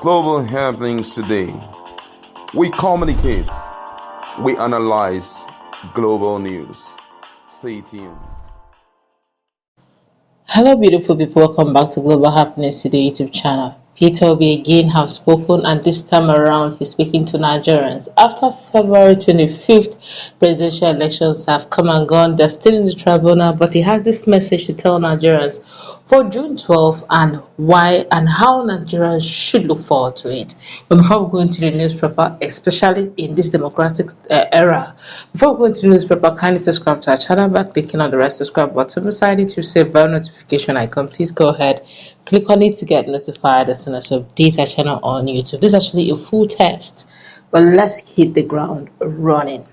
Global happenings today. We communicate, we analyze global news. Stay tuned. Hello, beautiful people. Welcome back to Global Happiness Today YouTube channel. Peter Obi again have spoken, and this time around he's speaking to Nigerians. After February 25th, presidential elections have come and gone. They're still in the tribunal, but he has this message to tell Nigerians for June 12th and why and how Nigerians should look forward to it. But before we go into the newspaper, especially in this democratic era, before we go into the newspaper, kindly subscribe to our channel by clicking on the red subscribe button beside it. You see a bell notification icon. Please go ahead, click on it to get notified as soon as we update our channel on YouTube. This is actually a full test, but let's hit the ground running.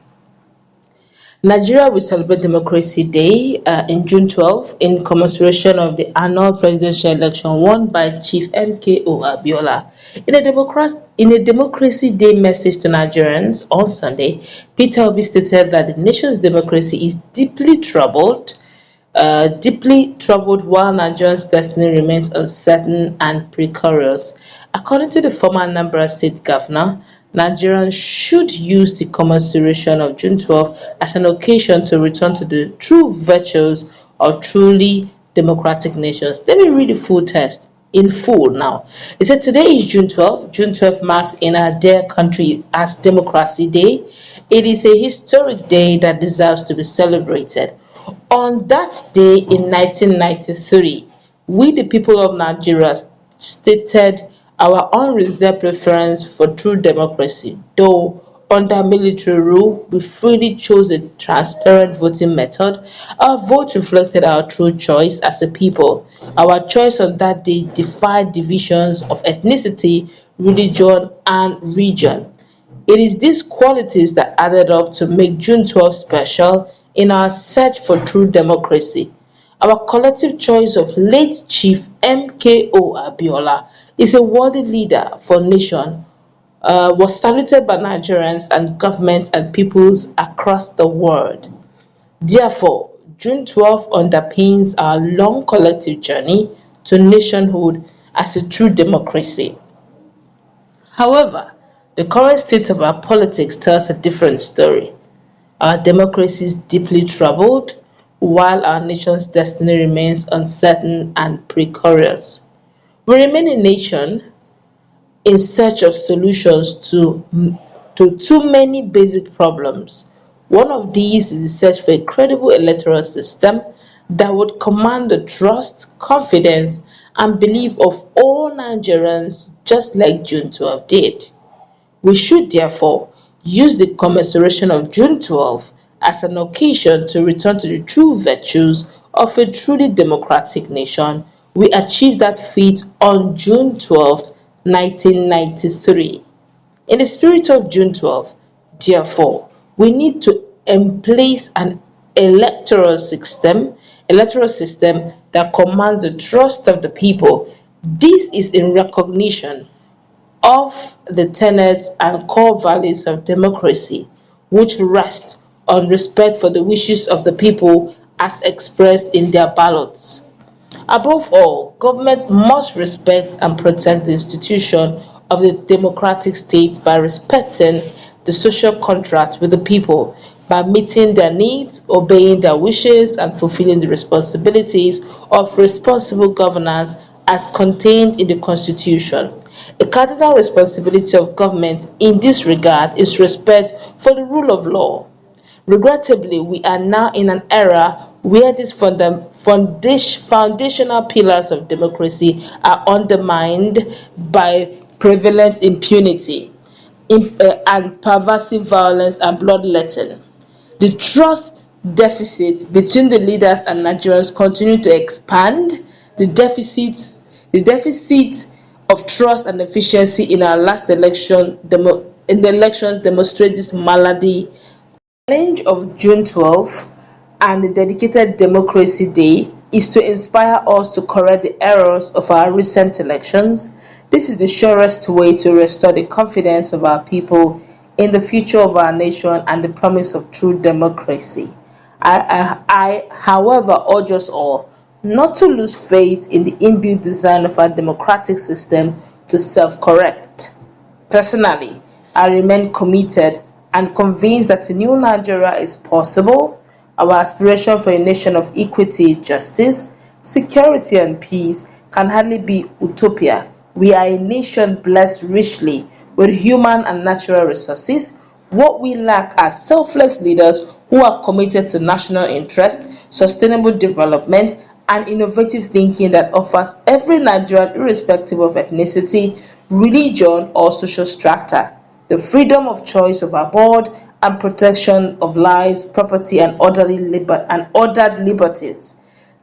Nigeria will celebrate Democracy Day in June 12 in commemoration of the annual presidential election won by Chief MKO Abiola. In a Democracy Day message to Nigerians on Sunday, Peter Obi stated that the nation's democracy is deeply troubled while Nigeria's destiny remains uncertain and precarious. According to the former Anambra State Governor, Nigerians should use the commemoration of June 12 as an occasion to return to the true virtues of truly democratic nations. Let me read the full text in full now. It said today is June 12th. June 12th marked in our dear country as Democracy Day. It is a historic day that deserves to be celebrated. On that day in 1993, we, the people of Nigeria, stated our unreserved preference for true democracy. Though under military rule, we freely chose a transparent voting method. Our vote reflected our true choice as a people. Our choice on that day defied divisions of ethnicity, religion, and region. It is these qualities that added up to make June 12 special in our search for true democracy. Our collective choice of late Chief MKO Abiola is a worthy leader for nation, was saluted by Nigerians and governments and peoples across the world. Therefore, June 12 underpins our long collective journey to nationhood as a true democracy. However, the current state of our politics tells a different story. Our democracy is deeply troubled, while our nation's destiny remains uncertain and precarious. We remain a nation in search of solutions to too many basic problems. One of these is the search for a credible electoral system that would command the trust, confidence, and belief of all Nigerians, just like June 12 did. We should therefore use the commemoration of June 12 as an occasion to return to the true virtues of a truly democratic nation. We achieved that feat on June 12, 1993. In the spirit of June 12, therefore, we need to emplace an electoral system that commands the trust of the people. This is in recognition of the tenets and core values of democracy, which rest on respect for the wishes of the people as expressed in their ballots. Above all, government must respect and protect the institution of the democratic state by respecting the social contract with the people, by meeting their needs, obeying their wishes, and fulfilling the responsibilities of responsible governance as contained in the Constitution. A cardinal responsibility of government in this regard is respect for the rule of law. Regrettably, we are now in an era where these foundational pillars of democracy are undermined by prevalent impunity and pervasive violence and bloodletting. The trust deficit between the leaders and Nigerians continue to expand. The deficit of trust and efficiency in our last in the elections demonstrate this malady. The challenge of June 12 and the dedicated Democracy Day is to inspire us to correct the errors of our recent elections. This is the surest way to restore the confidence of our people in the future of our nation and the promise of true democracy. However, urge us all not to lose faith in the inbuilt design of our democratic system, to self-correct. Personally, I remain committed and convinced that a new Nigeria is possible. Our aspiration for a nation of equity, justice, security, and peace can hardly be utopia. We are a nation blessed richly with human and natural resources. What we lack are selfless leaders who are committed to national interest, sustainable development, and innovative thinking that offers every Nigerian, irrespective of ethnicity, religion, or social strata, the freedom of choice of abroad and protection of lives, property, and ordered liberties.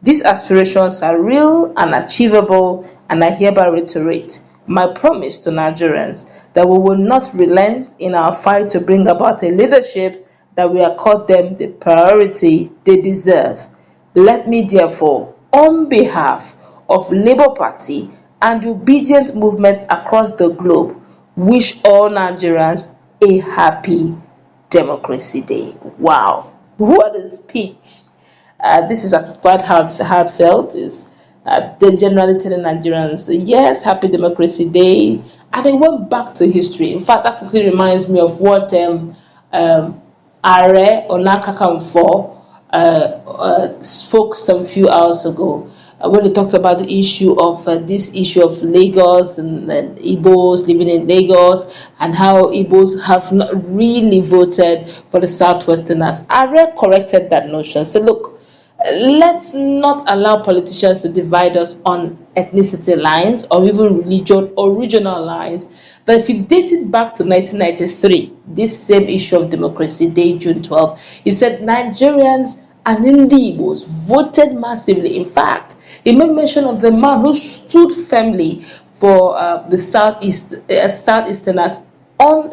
These aspirations are real and achievable, and I hereby reiterate my promise to Nigerians that we will not relent in our fight to bring about a leadership that will accord them the priority they deserve. Let me therefore, on behalf of Labour Party and the obedient movement across the globe, wish all Nigerians a happy Democracy Day. Wow, what a speech! This is quite heartfelt. Is They're generally telling Nigerians, yes, happy Democracy Day. And they went back to history. In fact, that quickly reminds me of what Are Onakakamfo spoke some few hours ago when he talked about the issue of this issue of Lagos and Igbos living in Lagos, and how Igbos have not really voted for the Southwesterners. Are corrected that notion. So look, let's not allow politicians to divide us on ethnicity lines or even religion or regional lines. But if you date it back to 1993, this same issue of Democracy Day, June 12th, he said Nigerians and Igbos voted massively. In fact, he made mention of the man who stood firmly for the Southeasterners on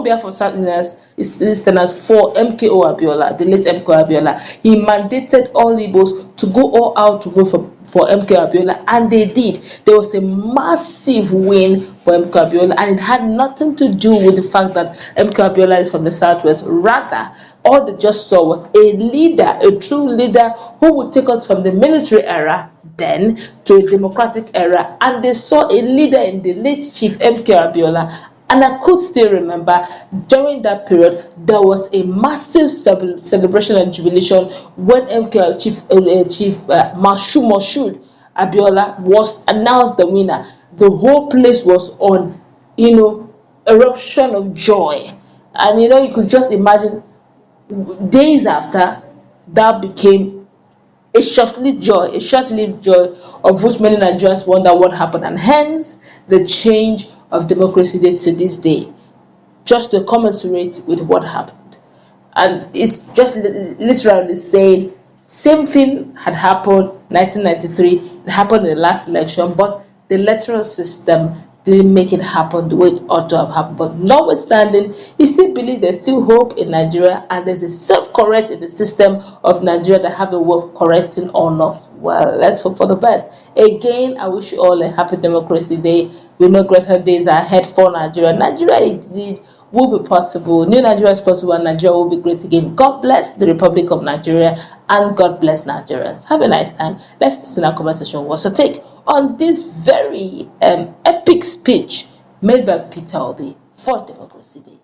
behalf of Southeasterners for MKO Abiola, the late MKO Abiola. He mandated all Igbos to go all out to vote for MKO Abiola, and they did. There was a massive win for MKO Abiola, and it had nothing to do with the fact that MKO Abiola is from the Southwest. Rather, all they just saw was a leader, a true leader who would take us from the military era then to a democratic era, and they saw a leader in the late Chief MKO Abiola. And I could still remember during that period, there was a massive celebration and jubilation when MKO Chief Moshood Abiola was announced the winner. The whole place was on, eruption of joy. And you could just imagine days after that became a short-lived joy of which many Nigerians wonder what happened, and hence the change of Democracy Day to this day, just to commensurate with what happened. And it's just literally saying same thing had happened 1993, it happened in the last election, but the electoral system didn't make it happen the way it ought to have happened. But notwithstanding, he still believes there's still hope in Nigeria, and there's a self-correct in the system of Nigeria that have a way of correcting or not. Well, let's hope for the best. Again, I wish you all a happy Democracy Day. We know greater days are ahead for Nigeria. Nigeria indeed will be possible. New Nigeria is possible, and Nigeria will be great again. God bless the Republic of Nigeria, and God bless Nigerians. Have a nice time. Let's listen to our conversation. What's your take on this very epic speech made by Peter Obi for Democracy Day?